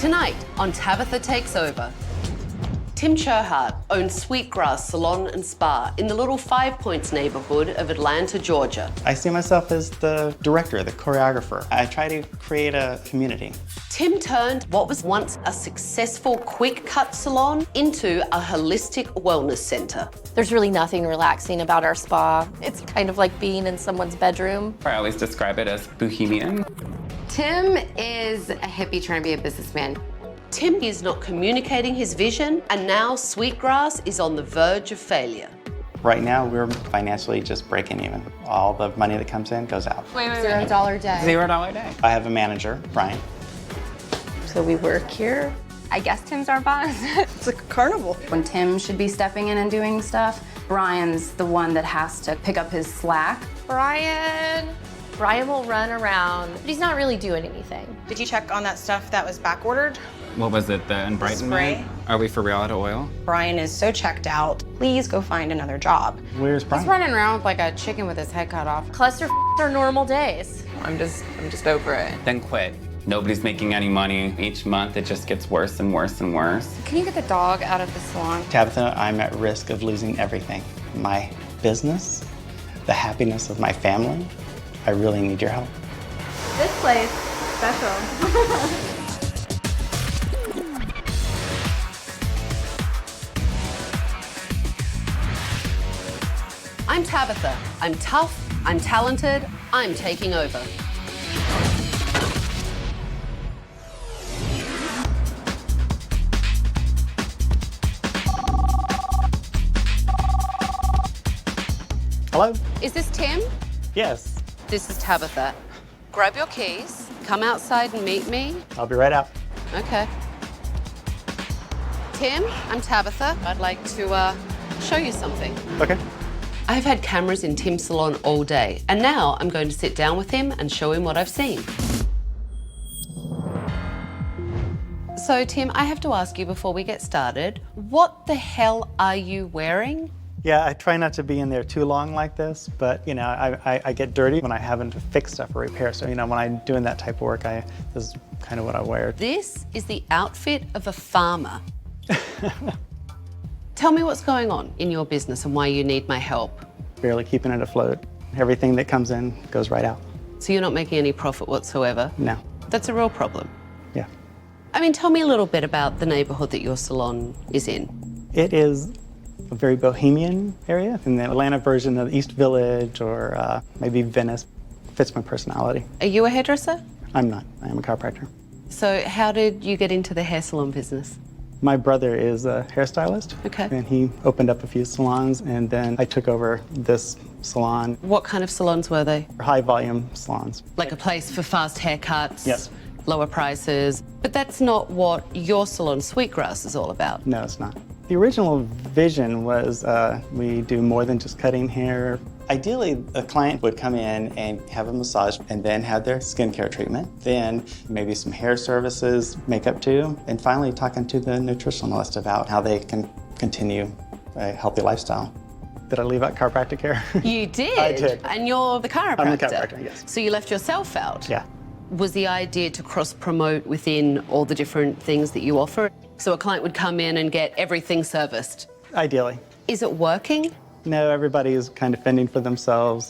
Tonight on Tabatha Takes Over. Tim Cherhart owns Sweetgrass Salon and Spa in the little Five Points neighborhood of Atlanta, Georgia. I see myself as the director, the choreographer. I try to create a community. Tim turned what was once a successful quick cut salon into a holistic wellness center. There's really nothing relaxing about our spa. It's kind of like being in someone's bedroom. I always describe it as bohemian. Tim is a hippie trying to be a businessman. Tim is not communicating his vision, and now Sweetgrass is on the verge of failure. Right now, we're financially just breaking even. All the money that comes in goes out. Wait. $0 day. $0 day. I have a manager, Brian. So we work here. I guess Tim's our boss. It's a carnival. When Tim should be stepping in and doing stuff, Brian's the one that has to pick up his slack. Brian will run around, but he's not really doing anything. Did you check on that stuff that was back ordered? What was it, the Enbrightenment? Spray. Are we for real out of oil? Brian is so checked out. Please go find another job. Where's Brian? He's running around like a chicken with his head cut off. Cluster are normal days. I'm just over it. Then quit. Nobody's making any money. Each month it just gets worse and worse and worse. Can you get the dog out of the salon? Tabitha, I'm at risk of losing everything. My business, the happiness of my family. I really need your help. This place, special. I'm Tabitha. I'm tough, I'm talented, I'm taking over. Hello? Is this Tim? Yes, This is Tabitha. Grab your keys, come outside and meet me. I'll be right out. Okay. Tim, I'm Tabitha. I'd like to show you something. Okay. I've had cameras in Tim's salon all day, and now I'm going to sit down with him and show him what I've seen. So, Tim, I have to ask you before we get started, what the hell are you wearing? Yeah, I try not to be in there too long like this, but you know, I get dirty when I haven't to fix stuff or repair. So, you know, when I'm doing that type of work, this is kind of what I wear. This is the outfit of a farmer. Tell me what's going on in your business and why you need my help. Barely keeping it afloat. Everything that comes in goes right out. So you're not making any profit whatsoever? No. That's a real problem. Yeah. I mean, tell me a little bit about the neighborhood that your salon is in. It is a very bohemian area in the Atlanta version of East Village or maybe Venice. Fits my personality. Are you a hairdresser? I'm not. I am a chiropractor. So how did you get into the hair salon business? My brother is a hairstylist. Okay. And he opened up a few salons, and then I took over this salon. What kind of salons were they? High volume salons. Like a place for fast haircuts? Yes. Lower prices? But that's not what your salon, Sweetgrass, is all about. No, it's not. The original vision was we do more than just cutting hair. Ideally, a client would come in and have a massage and then have their skincare treatment, then maybe some hair services, makeup too, and finally talking to the nutritionalist about how they can continue a healthy lifestyle. Did I leave out chiropractic care? You did? I did. And you're the chiropractor? I'm the chiropractor, yes. So you left yourself out? Yeah. Was the idea to cross-promote within all the different things that you offer? So a client would come in and get everything serviced? Ideally. Is it working? No, everybody is kind of fending for themselves.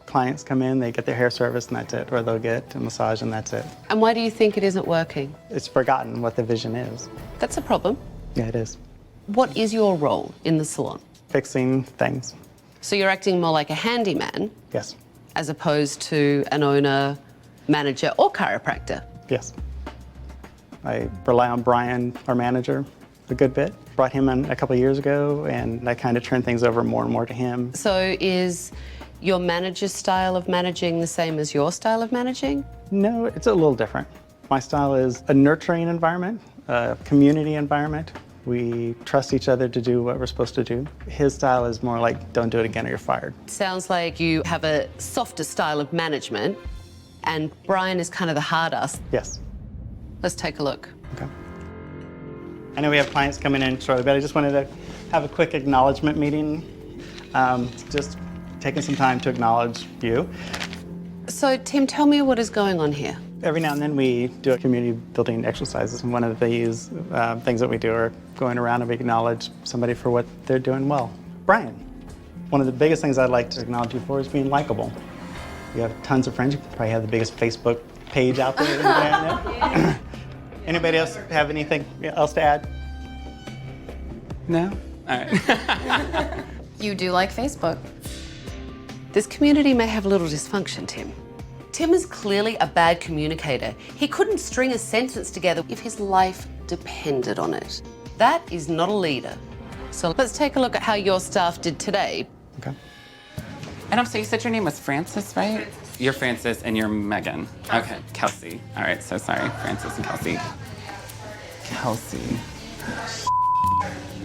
Clients come in, they get their hair service and that's it, or they'll get a massage and that's it. And why do you think it isn't working? It's forgotten what the vision is. That's a problem. Yeah, it is. What is your role in the salon? Fixing things. So you're acting more like a handyman Yes. as opposed to an owner, manager, or chiropractor? Yes. I rely on Brian, our manager, a good bit. Brought him in a couple of years ago, and I kind of turned things over more and more to him. So is your manager's style of managing the same as your style of managing? No, it's a little different. My style is a nurturing environment, a community environment. We trust each other to do what we're supposed to do. His style is more like, don't do it again or you're fired. Sounds like you have a softer style of management, and Brian is kind of the hard ass. Yes. Let's take a look. Okay. I know we have clients coming in shortly, but I just wanted to have a quick acknowledgement meeting. Just taking some time to acknowledge you. So, Tim, tell me what is going on here. Every now and then we do a community building exercises, and one of these things that we do are going around and we acknowledge somebody for what they're doing well. Brian, one of the biggest things I'd like to acknowledge you for is being likable. You have tons of friends. You probably have the biggest Facebook page out there. Yeah. Anybody else have anything else to add? No? All right. You do like Facebook. This community may have a little dysfunction, Tim. Tim is clearly a bad communicator. He couldn't string a sentence together if his life depended on it. That is not a leader. So let's take a look at how your staff did today. Okay. And so you said your name was Frances, right? Frances. You're Frances and you're Megan. Kelsey. Okay, Kelsey. All right, so sorry, Frances and Kelsey. Kelsey.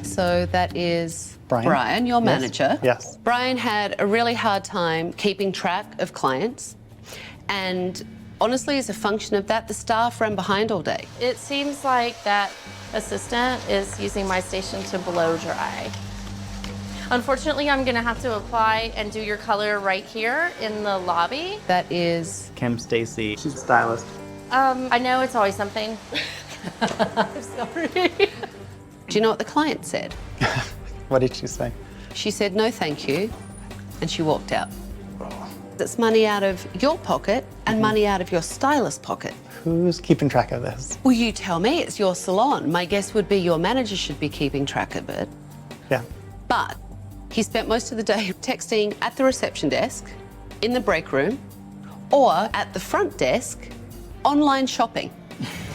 So that is Brian, your manager. Yes. Brian had a really hard time keeping track of clients. And honestly, as a function of that, the staff ran behind all day. It seems like that assistant is using my station to blow dry. Unfortunately, I'm gonna have to apply and do your color right here in the lobby. That is... Kim Stacy, she's a stylist. I know it's always something. I'm sorry. Do you know what the client said? What did she say? She said, no, thank you, and she walked out. That's money out of your pocket and money out of your stylist's pocket. Who's keeping track of this? Well, you tell me, it's your salon. My guess would be your manager should be keeping track of it. Yeah. But he spent most of the day texting at the reception desk, in the break room, or at the front desk, online shopping.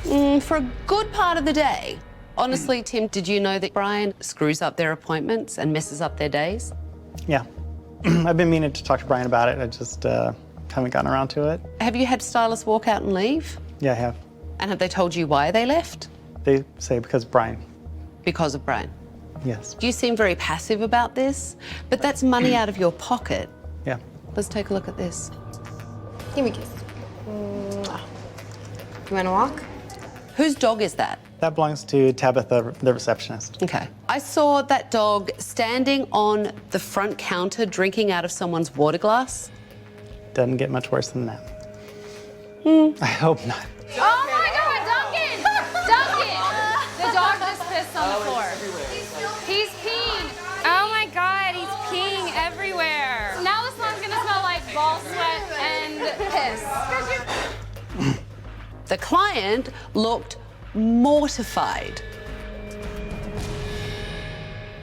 For a good part of the day. Honestly, Tim, did you know that Brian screws up their appointments and messes up their days? Yeah. I've been meaning to talk to Brian about it. I just haven't gotten around to it. Have you had stylists walk out and leave? Yeah, I have. And have they told you why they left? They say because Brian. Because of Brian. Yes. You seem very passive about this, but that's money out of your pocket. Yeah. Let's take a look at this. Give me a kiss. You wanna walk? Whose dog is that? That belongs to Tabitha, the receptionist. Okay. I saw that dog standing on the front counter drinking out of someone's water glass. Doesn't get much worse than that. I hope not. Oh my God, Duncan! Duncan! The dog just pissed on the floor. He's peeing. Oh my God, he's peeing everywhere. Now this one's gonna smell like ball sweat and piss. The client looked mortified.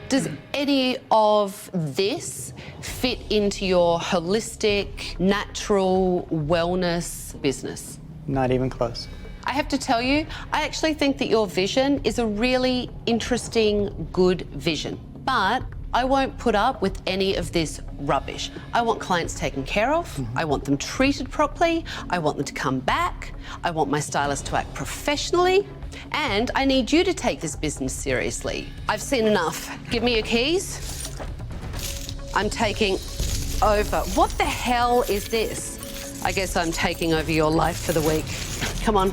Does any of this fit into your holistic, natural wellness business? Not even close. I have to tell you, I actually think that your vision is a really interesting, good vision. But I won't put up with any of this rubbish. I want clients taken care of. I want them treated properly. I want them to come back. I want my stylist to act professionally. And I need you to take this business seriously. I've seen enough. Give me your keys. I'm taking over. What the hell is this? I guess I'm taking over your life for the week. Come on.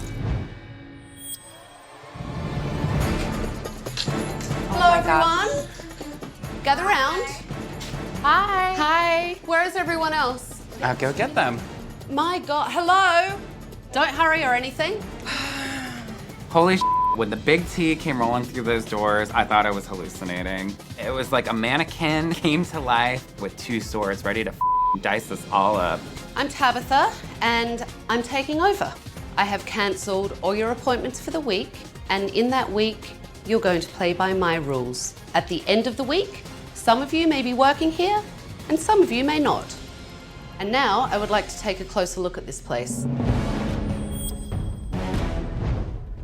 Hello, everyone. Gather round. Hi. Hi. Where is everyone else? I'll go get them. My God. Hello. Don't hurry or anything. Holy when the big T came rolling through those doors, I thought I was hallucinating. It was like a mannequin came to life with two swords ready to dice us all up. I'm Tabitha, and I'm taking over. I have cancelled all your appointments for the week, and in that week, you're going to play by my rules. At the end of the week, some of you may be working here, and some of you may not. And now, I would like to take a closer look at this place.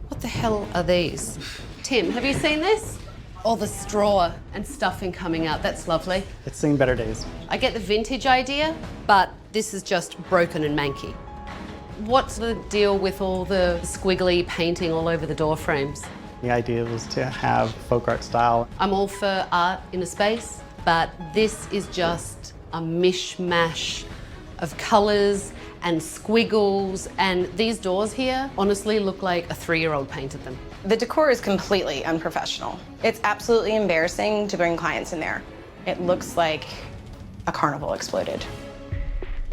What the hell are these? Tim, have you seen this? All the straw and stuffing coming out, that's lovely. It's seen better days. I get the vintage idea, but this is just broken and manky. What's the deal with all the squiggly painting all over the door frames? The idea was to have folk art style. I'm all for art in a space, but this is just a mishmash of colors and squiggles, and these doors here honestly look like a 3-year-old painted them. The decor is completely unprofessional. It's absolutely embarrassing to bring clients in there. It looks like a carnival exploded.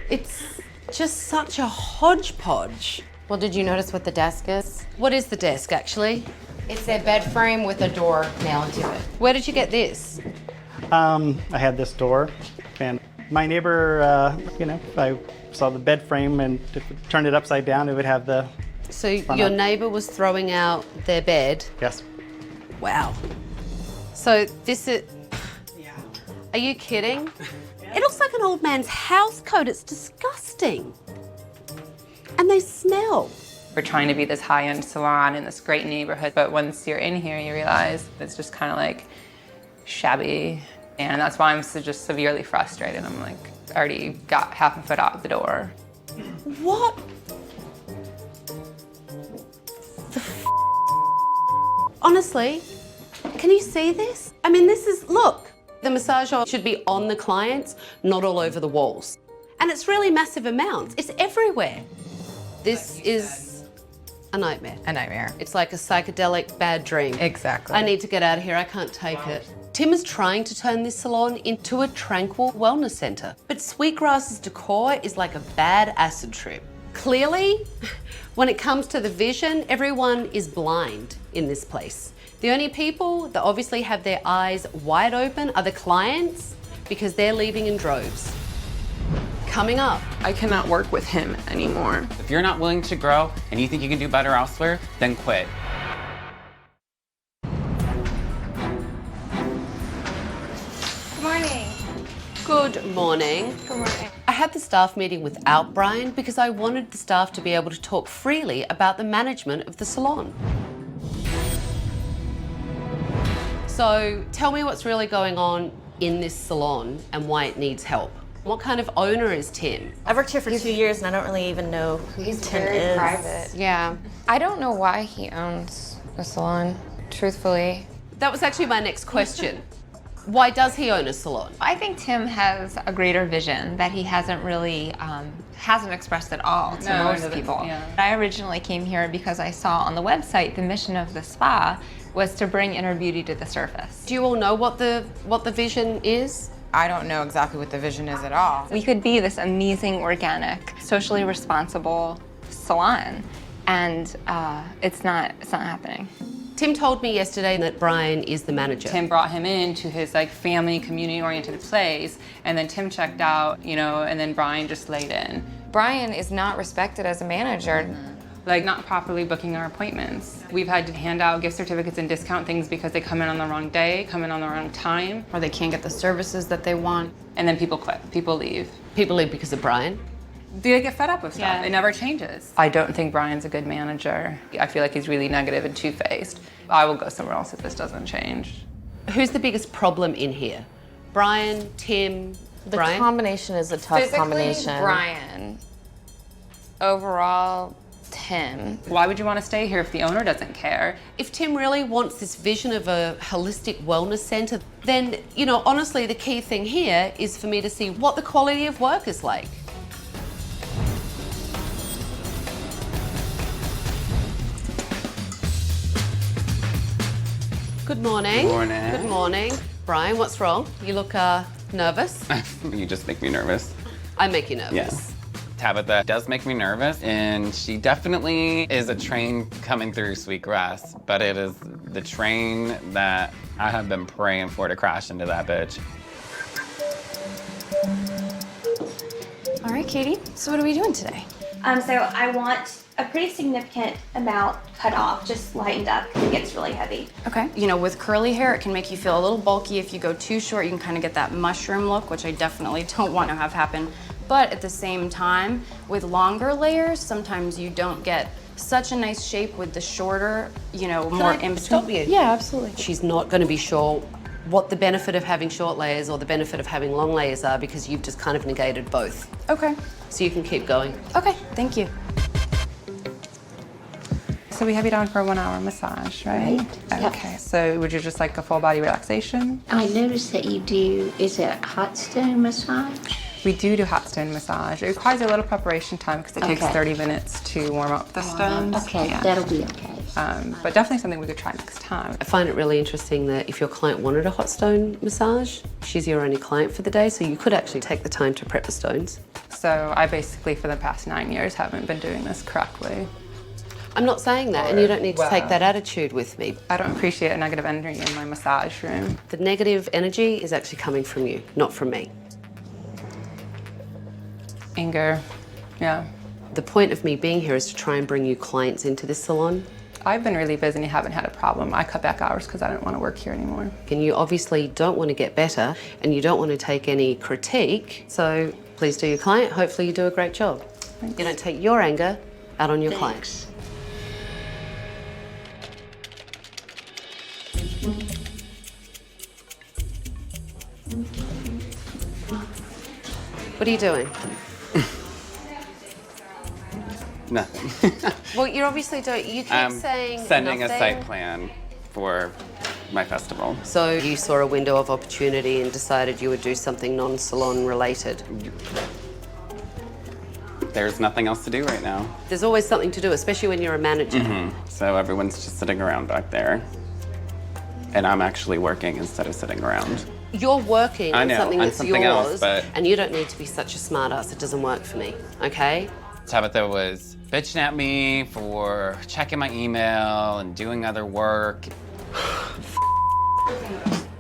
It's just such a hodgepodge. Well, did you notice what the desk is? What is the desk, actually? It's a bed frame with a door nailed to it. Where did you get this? I had this door, and my neighbor, I saw the bed frame, and if it turned it upside down, it would have the... So your neighbor was throwing out their bed? Yes. Wow. So this is... Yeah. Are you kidding? It looks like an old man's house coat. It's disgusting. And they smell. We're trying to be this high-end salon in this great neighborhood, but once you're in here, you realize it's just kind of like shabby. And that's why I'm just severely frustrated. I'm like, already got half a foot out the door. What? Honestly, can you see this? I mean, this is, look, the massager should be on the clients, not all over the walls. And it's really massive amounts. It's everywhere. This is a nightmare. A nightmare. It's like a psychedelic bad dream. Exactly. I need to get out of here. I can't take it. Tim is trying to turn this salon into a tranquil wellness center, but Sweetgrass's decor is like a bad acid trip. Clearly, when it comes to the vision, everyone is blind in this place. The only people that obviously have their eyes wide open are the clients because they're leaving in droves. Coming up. I cannot work with him anymore. If you're not willing to grow and you think you can do better elsewhere, then quit. Good morning. Good morning. I had the staff meeting without Brian because I wanted the staff to be able to talk freely about the management of the salon. So tell me what's really going on in this salon and why it needs help. What kind of owner is Tim? I've worked here for 2 years and I don't really even know who Tim is. Private. Yeah. I don't know why he owns a salon, truthfully. That was actually my next question. Why does he own a salon? I think Tim has a greater vision that he hasn't really, hasn't expressed at all to most people. Yeah. I originally came here because I saw on the website the mission of the spa was to bring inner beauty to the surface. Do you all know what the vision is? I don't know exactly what the vision is at all. We could be this amazing, organic, socially responsible salon, and it's not happening. Tim told me yesterday that Brian is the manager. Tim brought him in to his like family, community-oriented place, and then Tim checked out, and then Brian just laid in. Brian is not respected as a manager. Like not properly booking our appointments. We've had to hand out gift certificates and discount things because they come in on the wrong day, come in on the wrong time. Or they can't get the services that they want. And then people quit, people leave. People leave because of Brian. They get fed up with stuff. Yeah. It never changes. I don't think Brian's a good manager. I feel like he's really negative and two-faced. I will go somewhere else if this doesn't change. Who's the biggest problem in here? Brian, Tim, The Brian? combination is a tough Physically, combination. Brian. Overall, Tim. Why would you want to stay here if the owner doesn't care? If Tim really wants this vision of a holistic wellness center, then, honestly, the key thing here is for me to see what the quality of work is like. Good morning. Morning. Good morning. Brian, what's wrong? You look nervous. You just make me nervous. I make you nervous. Yes. Tabitha does make me nervous, and she definitely is a train coming through Sweetgrass, but it is the train that I have been praying for to crash into that bitch. All right, Katie. So what are we doing today? So I want a pretty significant amount cut off, just lightened up because it gets really heavy. Okay. With curly hair, it can make you feel a little bulky. If you go too short, you can kind of get that mushroom look, which I definitely don't want to have happen. But at the same time, with longer layers, sometimes you don't get such a nice shape with the shorter, more in between. Stop you? Yeah, absolutely. She's not going to be sure what the benefit of having short layers or the benefit of having long layers are because you've just kind of negated both. Okay. So you can keep going. Okay, thank you. So we have you down for a 1 hour massage, right? Okay, so would you just like a full body relaxation? I noticed that you do, is it hot stone massage? We do hot stone massage. It requires a little preparation time because it takes 30 minutes to warm up the stones. Okay, Yeah. that'll be okay. but definitely something we could try next time. I find it really interesting that if your client wanted a hot stone massage, she's your only client for the day, so you could actually take the time to prep the stones. So I basically, for the past 9 years, haven't been doing this correctly. I'm not saying that, and you don't need to take that attitude with me. I don't appreciate a negative energy in my massage room. The negative energy is actually coming from you, not from me. Anger, yeah. The point of me being here is to try and bring you clients into this salon. I've been really busy and haven't had a problem. I cut back hours because I didn't want to work here anymore. And you obviously don't want to get better, and you don't want to take any critique, so please do your client. Hopefully you do a great job. Thanks. You don't take your anger out on your clients. What are you doing? Nothing. Well, you're obviously doing, you keep saying sending nothing. a site plan for my festival. So you saw a window of opportunity and decided you would do something non-salon related. There's nothing else to do right now. There's always something to do, especially when you're a manager. So everyone's just sitting around back there. And I'm actually working instead of sitting around. You're working I on know, something on that's something yours, else, but- and you don't need to be such a smart ass. It doesn't work for me, okay? Tabitha was bitching at me for checking my email and doing other work.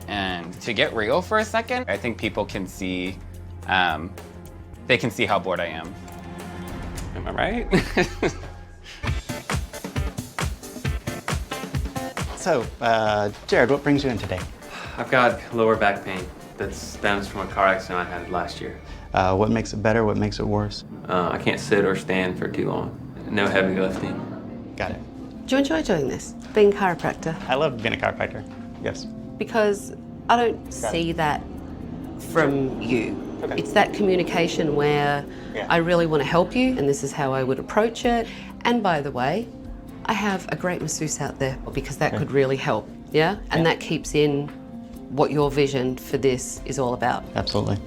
And to get real for a second, I think people can see, they can see how bored I am. Am I right? So, Jared, what brings you in today? I've got lower back pain that stems from a car accident I had last year. What makes it better? What makes it worse? I can't sit or stand for too long. No heavy lifting. Got it. Do you enjoy doing this, being a chiropractor? I love being a chiropractor, yes. Because I don't see that from you. Okay. It's that communication where I really want to help you, and this is how I would approach it. And by the way, I have a great masseuse out there because that could really help, yeah? And that keeps in what your vision for this is all about. Absolutely.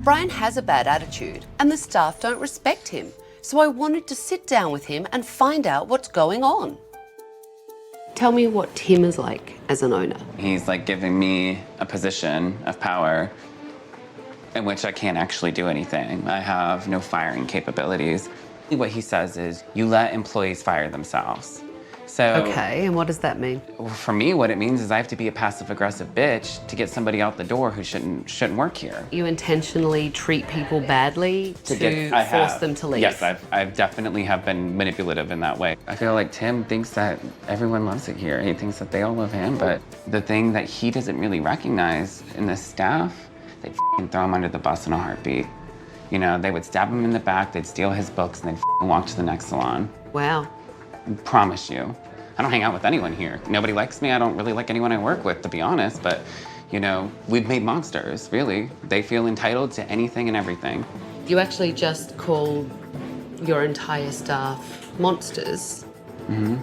Brian has a bad attitude and the staff don't respect him. So I wanted to sit down with him and find out what's going on. Tell me what Tim is like as an owner. He's like giving me a position of power in which I can't actually do anything. I have no firing capabilities. What he says is, you let employees fire themselves. So, Okay, and what does that mean? for me, what it means is I have to be a passive-aggressive bitch to get somebody out the door who shouldn't work here. You intentionally treat people badly to I force have. them to leave. Yes, I've definitely have been manipulative in that way. I feel like Tim thinks that everyone loves it here. He thinks that they all love him, but the thing that he doesn't really recognize in the staff, they'd f***ing throw him under the bus in a heartbeat. You know, they would stab him in the back, they'd steal his books, and they'd f***ing walk to the next salon. Wow. I promise you. I don't hang out with anyone here. Nobody likes me. I don't really like anyone I work with, to be honest, but, you know, we've made monsters, really. They feel entitled to anything and everything. You actually just called your entire staff monsters. Mm-hmm.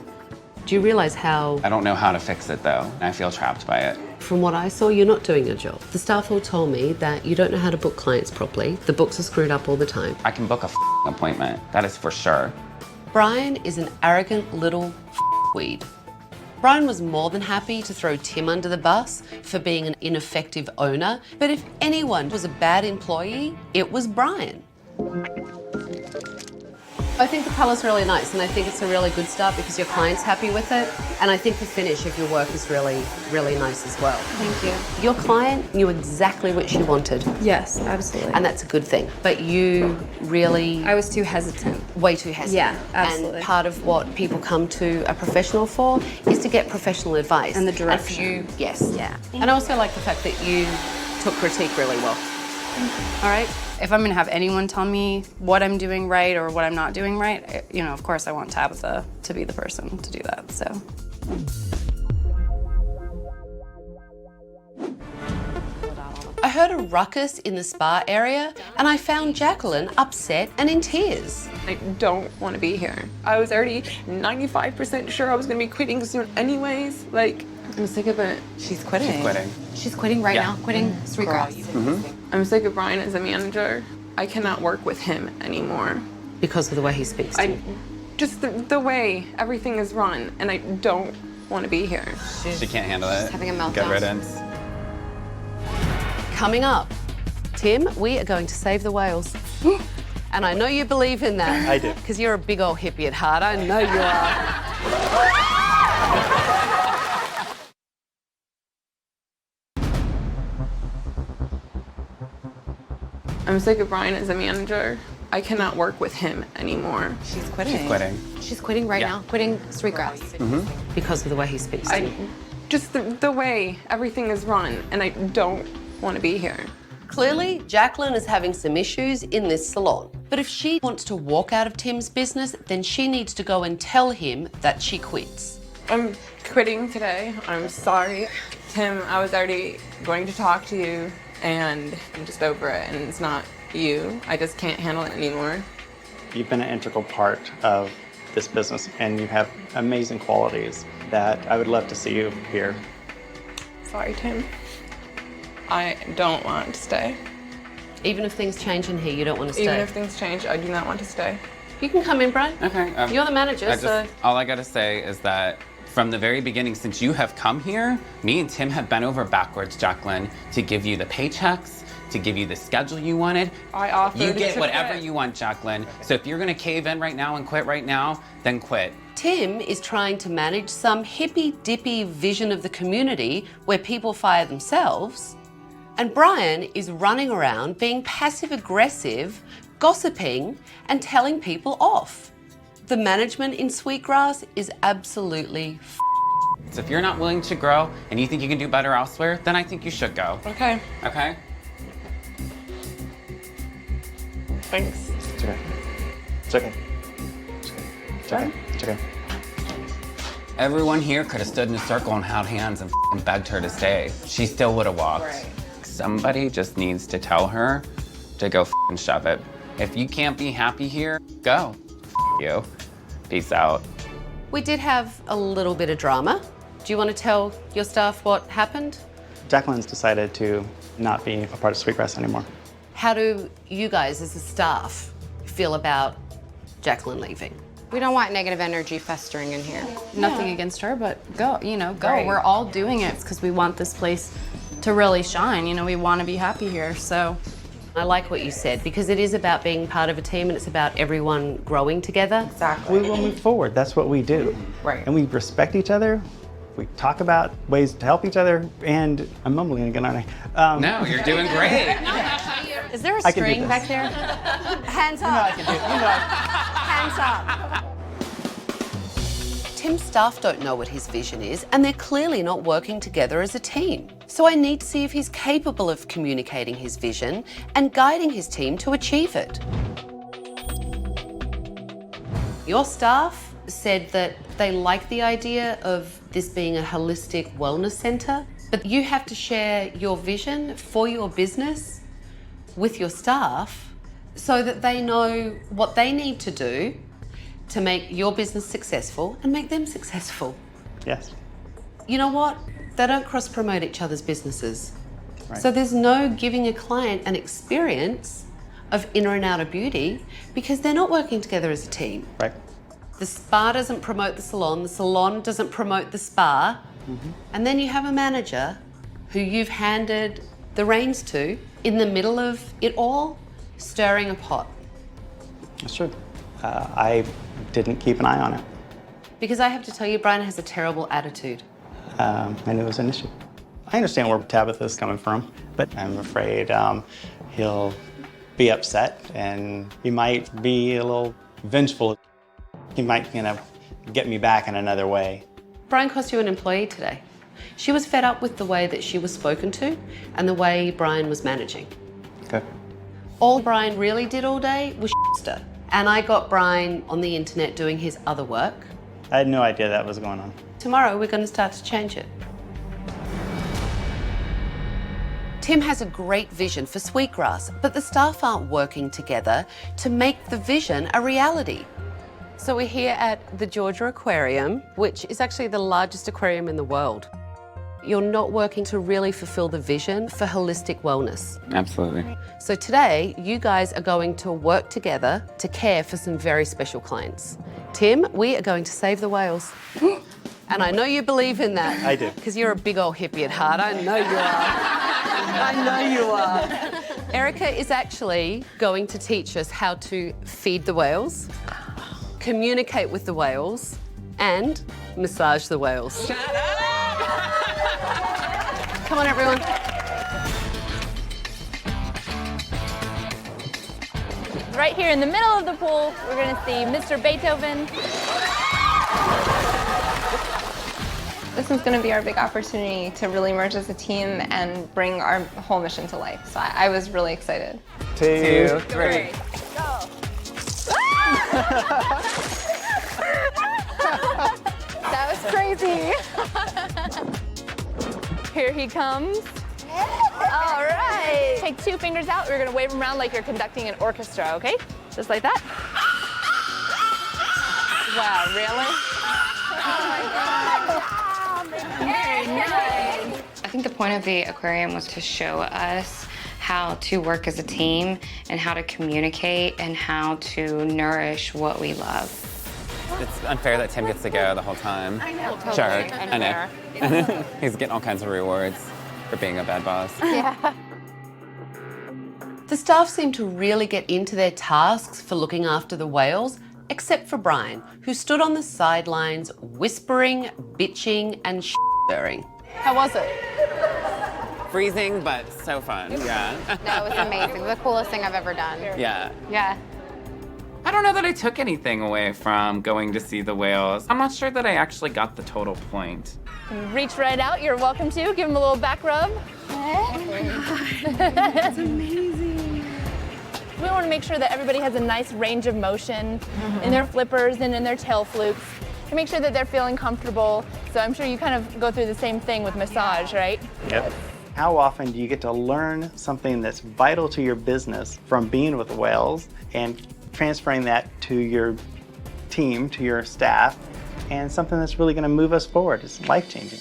Do you realize how... I don't know how to fix it, though. I feel trapped by it. From what I saw, you're not doing your job. The staff all told me that you don't know how to book clients properly. The books are screwed up all the time. I can book a f***ing appointment. That is for sure. Brian is an arrogant little weed. Brian was more than happy to throw Tim under the bus for being an ineffective owner, but if anyone was a bad employee, it was Brian. I think the colour's really nice, and I think it's a really good start because your client's happy with it, and I think the finish of your work is really, really nice as well. Thank you. Your client knew exactly what she wanted. Yes, absolutely. And that's a good thing. But you really... I was too hesitant. Way too hesitant. Yeah, absolutely. And part of what people come to a professional for is to get professional advice. And the direction. And for you, yes. Yeah. And I also like the fact that you took critique really well. All right? If I'm gonna have anyone tell me what I'm doing right or what I'm not doing right, you know, of course I want Tabitha to be the person to do that, so. I heard a ruckus in the spa area and I found Jacqueline upset and in tears. I don't want to be here. I was already 95% sure I was going to be quitting soon anyways. Like, I'm sick of it. She's quitting. She's quitting. She's quitting right now, quitting Sweetgrass. I'm sick of Brian as a manager. I cannot work with him anymore. Because of the way he speaks to you? Just the way everything is run, and I don't want to be here. She can't handle it. She's having a meltdown. Good riddance. Coming up, Tim, we are going to save the whales. And I know you believe in that. I do. Because you're a big old hippie at heart. I know you are. I'm sick of Brian as a manager. I cannot work with him anymore. She's quitting. She's quitting. She's quitting right now. Quitting Sweetgrass. Because of the way he speaks to you. Just the way everything is run, and I don't want to be here. Clearly, Jacqueline is having some issues in this salon. But if she wants to walk out of Tim's business, then she needs to go and tell him that she quits. I'm quitting today. I'm sorry. Tim, I was already going to talk to you, and I'm just over it, and it's not you. I just can't handle it anymore. You've been an integral part of this business, and you have amazing qualities that I would love to see you here. Sorry, Tim. I don't want to stay. Even if things change in here, you don't want to stay? Even if things change, I do not want to stay. You can come in, Brian. Okay. You're the manager, so... All I gotta say is that from the very beginning, since you have come here, me and Tim have bent over backwards, Jacqueline, to give you the paychecks, to give you the schedule you wanted. I offered You get to whatever quit. you want, Jacqueline. So if you're gonna cave in right now and quit right now, then quit. Tim is trying to manage some hippy-dippy vision of the community where people fire themselves, and Brian is running around being passive-aggressive, gossiping, and telling people off. The management in Sweetgrass is absolutely So if you're not willing to grow and you think you can do better elsewhere, then I think you should go. Okay. Okay? Thanks. It's okay. It's okay. It's okay. It's okay. Everyone here could have stood in a circle and held hands and f***ing begged her to stay. She still would have walked. Right. Somebody just needs to tell her to go f***ing shove it. If you can't be happy here, go. F*** you. Peace out. We did have a little bit of drama. Do you want to tell your staff what happened? Jacqueline's decided to not be a part of Sweetgrass anymore. How do you guys as a staff feel about Jacqueline leaving? We don't want negative energy festering in here. Nothing against her, but go, go. Right. We're all doing it because we want this place to really shine. We want to be happy here, so. I like what you said, because it is about being part of a team and it's about everyone growing together. Exactly. We will move forward. That's what we do. Right. And we respect each other. We talk about ways to help each other. And I'm mumbling again, aren't I? No, you're doing great. Is there a I can do string this. back there? Hands up. I can do it. Hands up. Tim's staff don't know what his vision is, and they're clearly not working together as a team. So I need to see if he's capable of communicating his vision and guiding his team to achieve it. Your staff said that they like the idea of this being a holistic wellness centre, but you have to share your vision for your business with your staff so that they know what they need to do to make your business successful and make them successful. Yes. You know what? They don't cross-promote each other's businesses. Right. So there's no giving a client an experience of inner and outer beauty because they're not working together as a team. Right. The spa doesn't promote the salon doesn't promote the spa, and then you have a manager who you've handed the reins to in the middle of it all, stirring a pot. That's true. I didn't keep an eye on it. Because I have to tell you, Brian has a terrible attitude. I knew it was an issue. I understand where Tabitha is coming from, but I'm afraid he'll be upset and he might be a little vengeful. He might, get me back in another way. Brian cost you an employee today. She was fed up with the way that she was spoken to and the way Brian was managing. Okay. All Brian really did all day was her. And I got Brian on the internet doing his other work. I had no idea that was going on. Tomorrow, we're going to start to change it. Tim has a great vision for Sweetgrass, but the staff aren't working together to make the vision a reality. So we're here at the Georgia Aquarium, which is actually the largest aquarium in the world. You're not working to really fulfill the vision for holistic wellness. Absolutely. So today, you guys are going to work together to care for some very special clients. Tim, we are going to save the whales. And I know you believe in that. I do. Because you're a big old hippie at heart. I know you are. I know you are. Erica is actually going to teach us how to feed the whales, communicate with the whales, and massage the whales. Shut up! Come on, everyone. Right here in the middle of the pool, we're going to see Mr. Beethoven. This is going to be our big opportunity to really merge as a team and bring our whole mission to life. So I was really excited. 2, 3. Go. That was crazy. Here he comes. All right. Take 2 fingers out. We're going to wave them around like you're conducting an orchestra, okay? Just like that. Wow, really? Very nice. I think the point of the aquarium was to show us how to work as a team and how to communicate and how to nourish what we love. It's unfair that Tim gets to go the whole time. I know. Totally Jerk. I unfair. know. He's getting all kinds of rewards for being a bad boss. Yeah. The staff seem to really get into their tasks for looking after the whales, except for Brian, who stood on the sidelines whispering, bitching, and stirring. How was it? Freezing, but so fun. Yeah. No, it was amazing. The coolest thing I've ever done. Yeah. Yeah. I don't know that I took anything away from going to see the whales. I'm not sure that I actually got the total point. Reach right out. You're welcome to. Give him a little back rub. That's amazing. We want to make sure that everybody has a nice range of motion in their flippers and in their tail flukes to make sure that they're feeling comfortable. So I'm sure you kind of go through the same thing with massage, right? Yep. How often do you get to learn something that's vital to your business from being with the whales and transferring that to your team, to your staff, and something that's really going to move us forward? It's life-changing.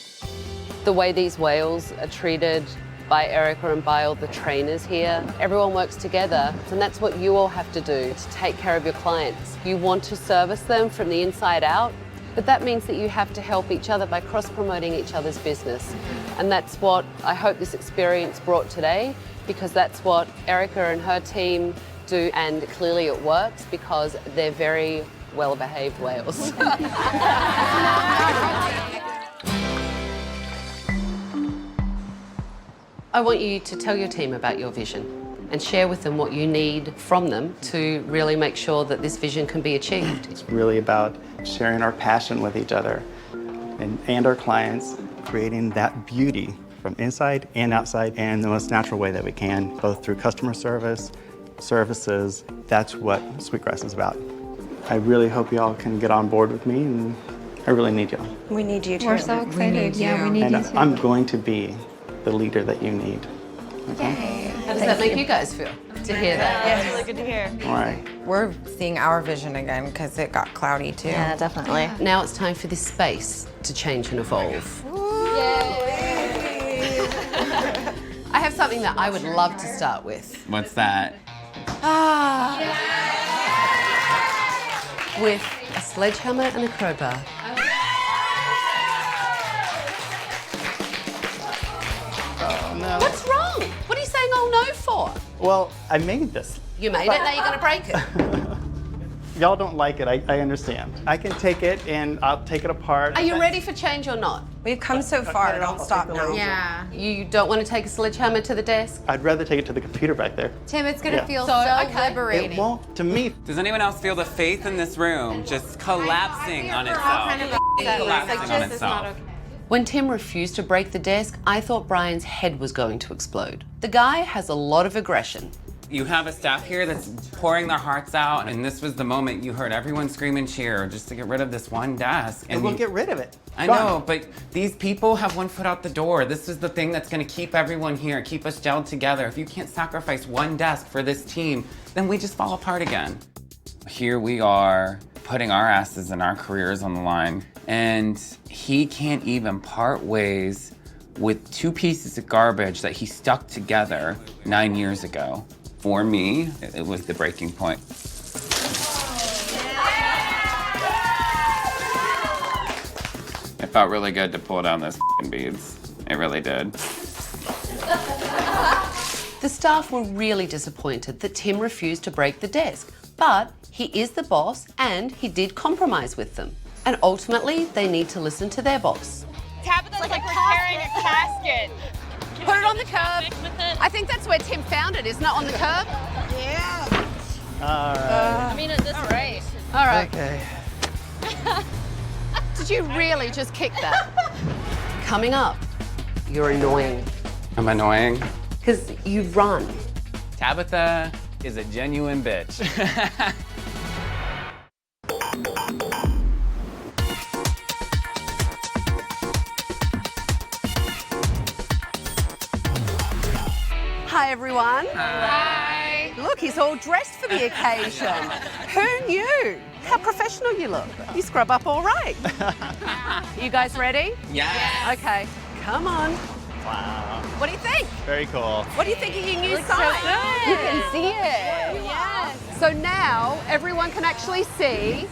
The way these whales are treated by Erica and by all the trainers here, everyone works together, and that's what you all have to do to take care of your clients. You want to service them from the inside out, but that means that you have to help each other by cross-promoting each other's business. And that's what I hope this experience brought today, because that's what Erica and her team do, and clearly it works because they're very well-behaved whales. I want you to tell your team about your vision and share with them what you need from them to really make sure that this vision can be achieved. It's really about sharing our passion with each other and our clients, creating that beauty from inside and outside in the most natural way that we can, both through customer service, services. That's what Sweetgrass is about. I really hope y'all can get on board with me, and I really need y'all. We need you too. We're so excited. Yeah, we need And you too. I'm going to be the leader that you need. Okay? How does that make you guys feel to hear that? Yeah, it's really good to hear. All right. We're seeing our vision again because it got cloudy too. Yeah, definitely. Now it's time for this space to change and evolve. I have something that I would love to start with. What's that? With a sledgehammer and a crowbar. Oh, no. What's wrong? What are you saying oh no for? Well, I made this. You made it, now you're gonna break it. Y'all don't like it, I understand. I can take it and I'll take it apart. Are you ready for change or not? We've come so far, don't stop now. Yeah. You don't want to take a sledgehammer to the desk? I'd rather take it to the computer back there. Tim, it's gonna Yeah. feel So, so okay. liberating. It won't, to me. Does anyone else feel the faith in this room just collapsing on itself? Collapsing on itself. When Tim refused to break the desk, I thought Brian's head was going to explode. The guy has a lot of aggression. You have a staff here that's pouring their hearts out, and this was the moment you heard everyone scream and cheer just to get rid of this one desk. And we'll get rid of it. I Gone. know, but these people have one foot out the door. This is the thing that's gonna keep everyone here, keep us gelled together. If you can't sacrifice one desk for this team, then we just fall apart again. Here we are, putting our asses and our careers on the line, and he can't even part ways with 2 pieces of garbage that he stuck together 9 years ago. For me, it was the breaking point. It felt really good to pull down those beads. It really did. The staff were really disappointed that Tim refused to break the desk, but he is the boss and he did compromise with them. And ultimately, they need to listen to their boss. Tabitha's like we're carrying a casket. Put it on the curb. I think that's where Tim found it, isn't it, on the curb? Yeah. All right. I mean, this is right. All right. Okay. Did you really just kick that? Coming up, you're annoying. I'm annoying. Because you run. Tabitha is a genuine bitch. Hi, everyone. Hi. Look, he's all dressed for the occasion. Who knew? How professional you look. You scrub up all right. You guys ready? Yes. Okay, come on. Wow. What do you think? Very cool. What do you think of your new Looks sign? so good. You can see it. Yes. So now everyone can actually see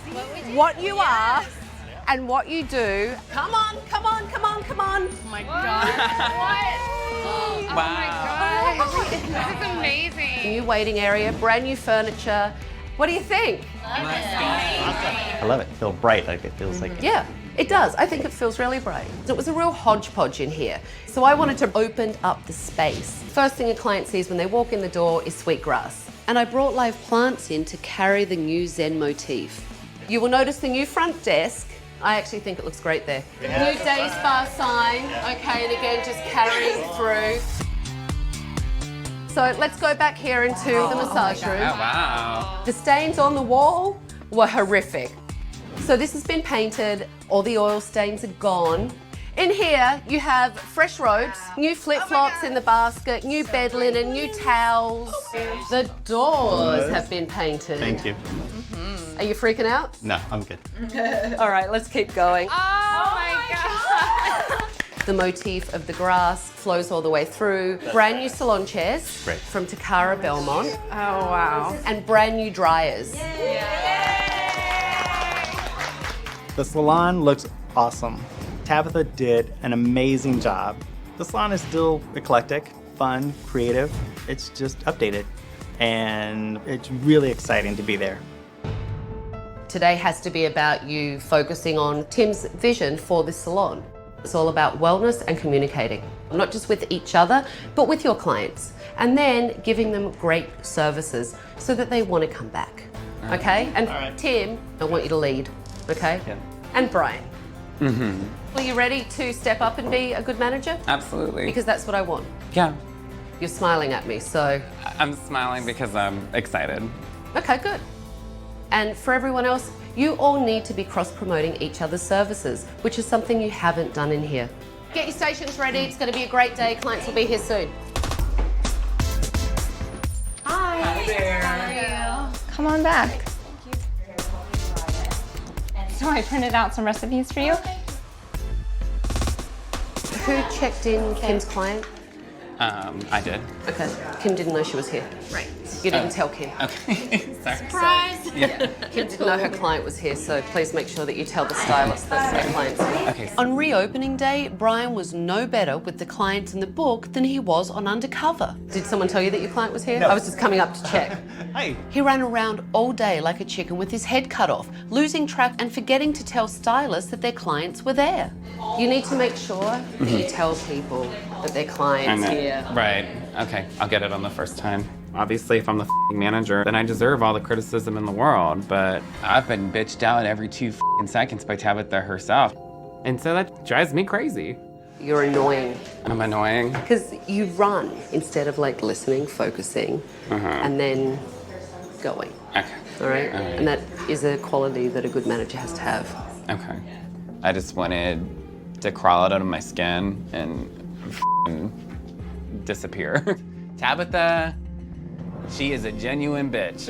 what you are and what you do. Come on, come on, come on, come on. Oh my God. Oh my gosh, this is amazing. New waiting area, brand new furniture. What do you think? I love it. It feels bright, like it feels like. Yeah, it does. I think it feels really bright. It was a real hodgepodge in here. So I wanted to open up the space. First thing a client sees when they walk in the door is sweetgrass. And I brought live plants in to carry the new Zen motif. You will notice the new front desk. I actually think it looks great there. Yeah. New day spa sign. Okay, and again, just carrying through. So let's go back here into the massage room. Oh, wow. The stains on the wall were horrific. So this has been painted, all the oil stains are gone. In here, you have fresh robes, new flip-flops in the basket, new bed linen, new towels. The doors have been painted. Thank you. Are you freaking out? No, I'm good. All right, let's keep going. Oh my God. The motif of the grass flows all the way through. Brand new salon chairs Great. from Takara Belmont. Oh, wow. And brand new dryers. The salon looks awesome. Tabitha did an amazing job. The salon is still eclectic, fun, creative. It's just updated. And it's really exciting to be there. Today has to be about you focusing on Tim's vision for this salon. It's all about wellness and communicating, not just with each other, but with your clients. And then giving them great services so that they want to come back. Okay? And Tim, I want you to lead. Okay? Yeah. And Brian. Mm-hmm. Are you ready to step up and be a good manager? Absolutely. Because that's what I want. Yeah. You're smiling at me, so. I'm smiling because I'm excited. Okay, good. And for everyone else, you all need to be cross-promoting each other's services, which is something you haven't done in here. Get your stations ready. It's going to be a great day. Clients will be here soon. Hi. Hi there. How are you? Come on back. So I printed out some recipes for you. Who checked in Kim's client? I did. Okay. Kim didn't know she was here. Right. You didn't tell Kim. Okay. Sorry. Surprise! Yeah. Kim didn't know her client was here, so please make sure that you tell the stylist that their client's here. Okay. On reopening day, Brian was no better with the clients in the book than he was on undercover. Did someone tell you that your client was here? No. I was just coming up to check. Hi. He ran around all day like a chicken with his head cut off, losing track and forgetting to tell stylists that their clients were there. You need to make sure that you tell people that their client's here. Right. Okay. I'll get it on the first time. Obviously, if I'm the manager, then I deserve all the criticism in the world, but I've been bitched out every 2 seconds by Tabitha herself. And so that drives me crazy. You're annoying. I'm annoying. Because you run instead of like listening, focusing, and then going. Okay. All right? All right. And that is a quality that a good manager has to have. Okay. I just wanted to crawl out of my skin and disappear. Tabitha, she is a genuine bitch.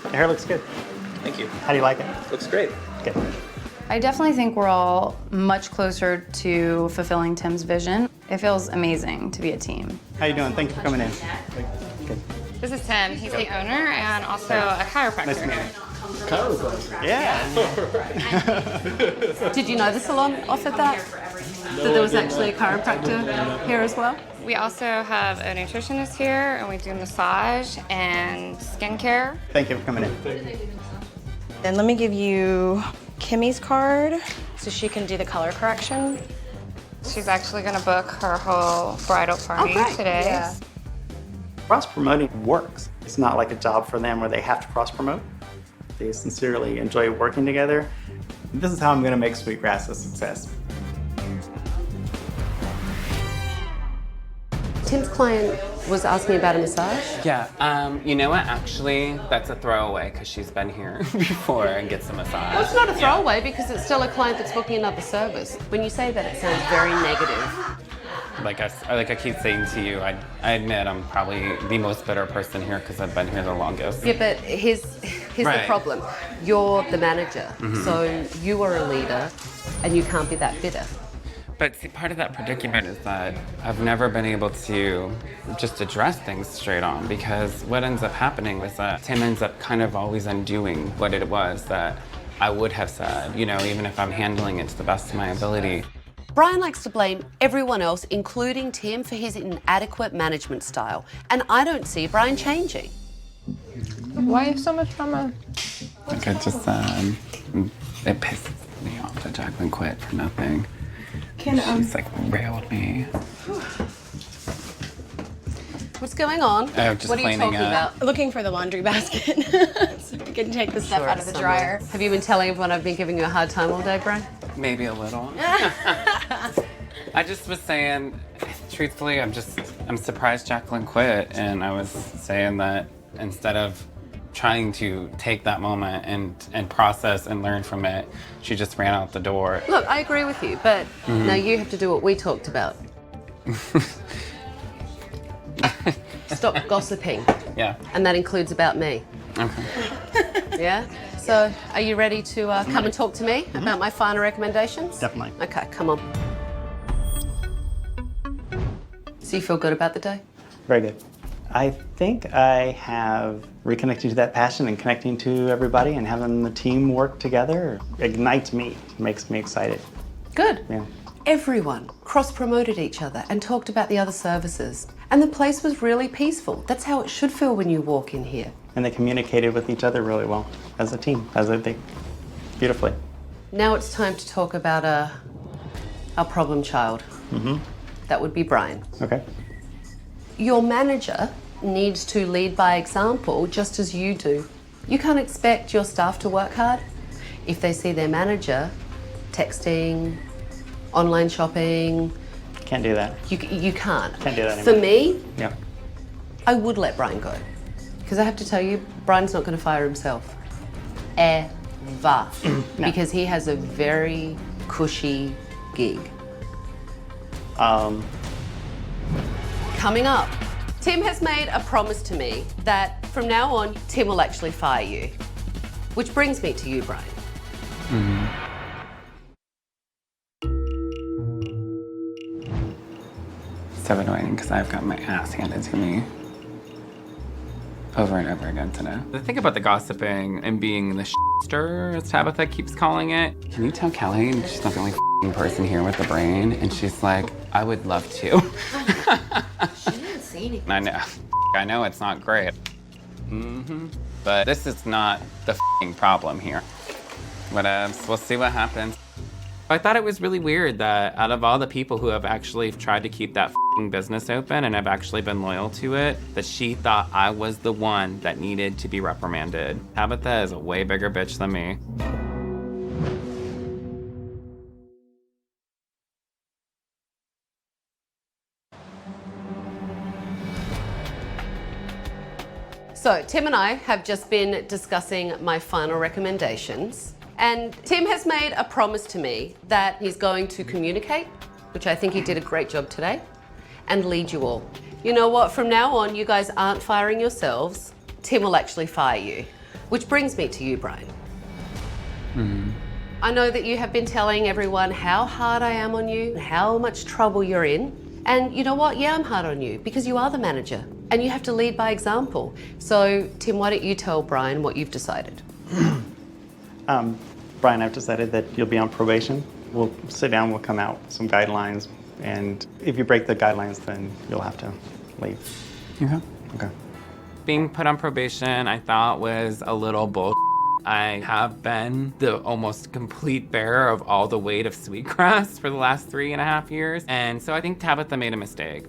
Your hair looks good. Thank you. How do you like it? Looks great. Good. I definitely think we're all much closer to fulfilling Tim's vision. It feels amazing to be a team. How you doing? Thank you for coming in. This is Tim. He's the owner and also a chiropractor. Nice to meet you. Yeah. Did you know the salon offered that? That there was actually a chiropractor here as well? We also have a nutritionist here, and we do massage and skincare. Thank you for coming in. And let me give you Kimmy's card so she can do the color correction. She's actually going to book her whole bridal party today. Yeah. Cross-promoting works. It's not like a job for them where they have to cross-promote. They sincerely enjoy working together. This is how I'm going to make Sweetgrass a success. Tim's client was asking about a massage. Yeah, you know what? Actually, that's a throwaway because she's been here before and gets a massage. Well, it's not a throwaway because it's still a client that's booking another service. When you say that, it sounds very negative. Like I keep saying to you, I admit I'm probably the most bitter person here because I've been here the longest. Yeah, but here's the problem. You're the manager, so you are a leader, and you can't be that bitter. But see, part of that predicament is that I've never been able to just address things straight on, because what ends up happening is that Tim ends up kind of always undoing what it was that I would have said, you know, even if I'm handling it to the best of my ability. Brian likes to blame everyone else, including Tim, for his inadequate management style. And I don't see Brian changing. Why so much drama? Like it just, it pisses me off that Jacqueline quit for nothing. She's like railed me. What's going on? Just what are you talking about? Looking for the laundry basket so we can take the stuff out of the Somewhere. dryer. Have you been telling everyone I've been giving you a hard time all day, Brian? Maybe a little. I just was saying, truthfully, I'm surprised Jacqueline quit, and I was saying that instead of trying to take that moment and process and learn from it, she just ran out the door. Look, I agree with you, but now you have to do what we talked about. Stop gossiping. Yeah. And that includes about me. Okay. Yeah? So, are you ready to come and talk to me about my final recommendations? Definitely. Okay, come on. So you feel good about the day? Very good. I think I have reconnected to that passion and connecting to everybody and having the team work together ignites me, makes me excited. Good. Yeah. Everyone cross-promoted each other and talked about the other services. And the place was really peaceful. That's how it should feel when you walk in here. And they communicated with each other really well as a team, beautifully. Now it's time to talk about our problem child. That would be Brian. Okay. Your manager needs to lead by example just as you do. You can't expect your staff to work hard if they see their manager texting, online shopping. Can't do that. You can't. Can't do that anymore. For me, Yeah. I would let Brian go. Because I have to tell you, Brian's not going to fire himself. Ever. No. Because he has a very cushy gig. Coming up, Tim has made a promise to me that from now on, Tim will actually fire you. Which brings me to you, Brian. So annoying because I've got my ass handed to me over and over again today. The thing about the gossiping and being the stir, as Tabitha keeps calling it, can you tell Kelly she's not the only person here with the brain? And she's like, I would love to. She didn't say anything. I know it's not great. But this is not the problem here. Whatevs, we'll see what happens. I thought it was really weird that out of all the people who have actually tried to keep that business open and have actually been loyal to it, that she thought I was the one that needed to be reprimanded. Tabitha is a way bigger bitch than me. So Tim and I have just been discussing my final recommendations. And Tim has made a promise to me that he's going to communicate, which I think he did a great job today, and lead you all. You know what? From now on, you guys aren't firing yourselves. Tim will actually fire you. Which brings me to you, Brian. I know that you have been telling everyone how hard I am on you, how much trouble you're in. And you know what? Yeah, I'm hard on you because you are the manager and you have to lead by example. So, Tim, why don't you tell Brian what you've decided? Brian, I've decided that you'll be on probation. We'll sit down, we'll come out with some guidelines, and if you break the guidelines, then you'll have to leave. Okay. Okay. Being put on probation, I thought was a little bull. I have been the almost complete bearer of all the weight of sweetgrass for the last 3.5 years, and so I think Tabitha made a mistake.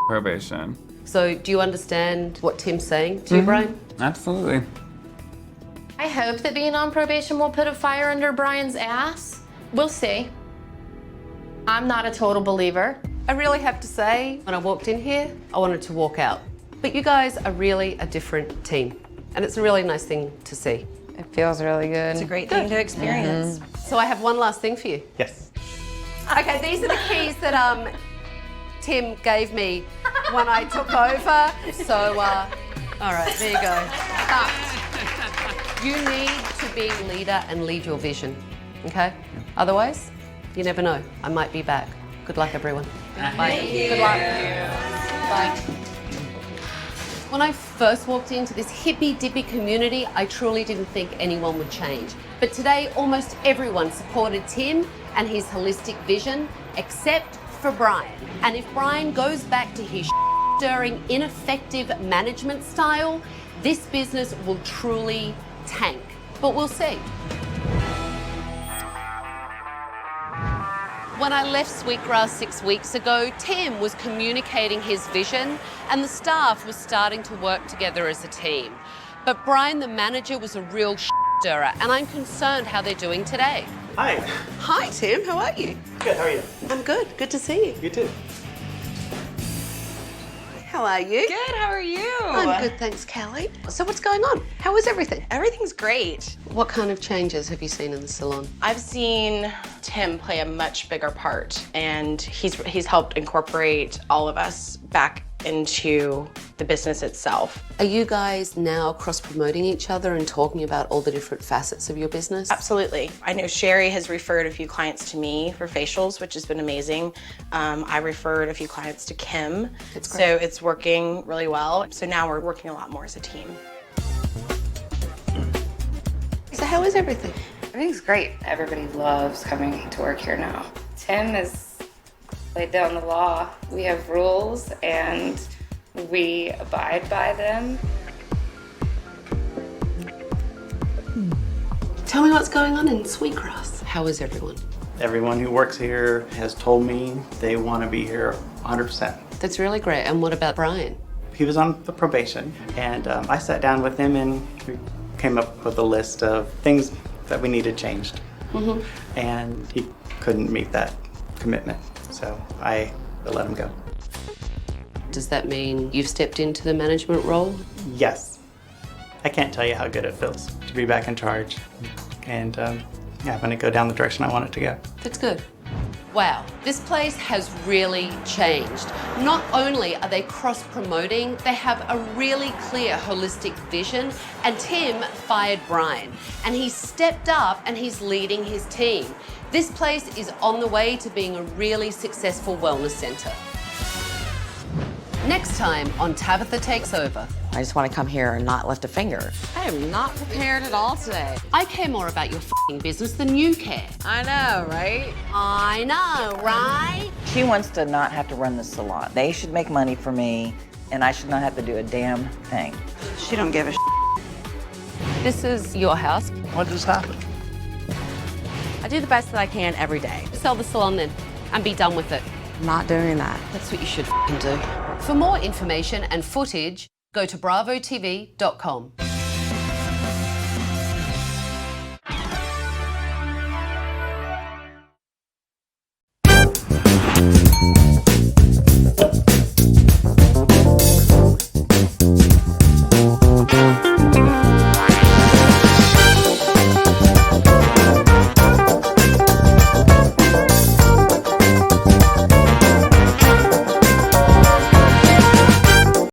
Probation. So, do you understand what Tim's saying to you, Brian? Absolutely. I hope that being on probation will put a fire under Brian's ass. We'll see. I'm not a total believer. I really have to say, when I walked in here, I wanted to walk out. But you guys are really a different team, and it's a really nice thing to see. It feels really good. It's a great thing to experience. So I have one last thing for you. Yes. Okay, these are the keys that Tim gave me when I took over. So, all right, there you go. You need to be a leader and lead your vision, okay? Otherwise, you never know. I might be back. Good luck, everyone. Bye. Good luck. Bye. When I first walked into this hippy-dippy community, I truly didn't think anyone would change. But today, almost everyone supported Tim and his holistic vision, except for Brian. And if Brian goes back to his stirring, ineffective management style, this business will truly tank. But we'll see. When I left Sweetgrass 6 weeks ago, Tim was communicating his vision and the staff was starting to work together as a team. But Brian, the manager, was a real stirrer, and I'm concerned how they're doing today. Hi. Hi, Tim. How are you? Good, how are you? I'm good. Good to see you. You too. How are you? Good, how are you? I'm good, thanks, Kelly. So what's going on? How is everything? Everything's great. What kind of changes have you seen in the salon? I've seen Tim play a much bigger part, and he's helped incorporate all of us back into the business itself. Are you guys now cross-promoting each other and talking about all the different facets of your business? Absolutely. I know Sherry has referred a few clients to me for facials, which has been amazing. I referred a few clients to Kim, so it's working really well. So now we're working a lot more as a team. So how is everything? Everything's great. Everybody loves coming to work here now. Tim has laid down the law. We have rules and we abide by them. Tell me what's going on in Sweetgrass. How is everyone? Everyone who works here has told me they want to be here 100%. That's really great. And what about Brian? He was on the probation, and I sat down with him and we came up with a list of things that we needed changed. And he couldn't meet that commitment, so I let him go. Does that mean you've stepped into the management role? Yes. I can't tell you how good it feels to be back in charge and having it go down the direction I want it to go. That's good. Wow, this place has really changed. Not only are they cross-promoting, they have a really clear holistic vision, and Tim fired Brian, and he's stepped up and he's leading his team. This place is on the way to being a really successful wellness center. Next time on Tabatha Takes Over. I just want to come here and not lift a finger. I am not prepared at all today. I care more about your f***ing business than you care. I know, right? I know, right? She wants to not have to run the salon. They should make money for me, and I should not have to do a damn thing. She don't give a This is your house. What just happened? I do the best that I can every day. Sell the salon then and be done with it. I'm not doing that. That's what you should f***ing do. For more information and footage, go to bravotv.com.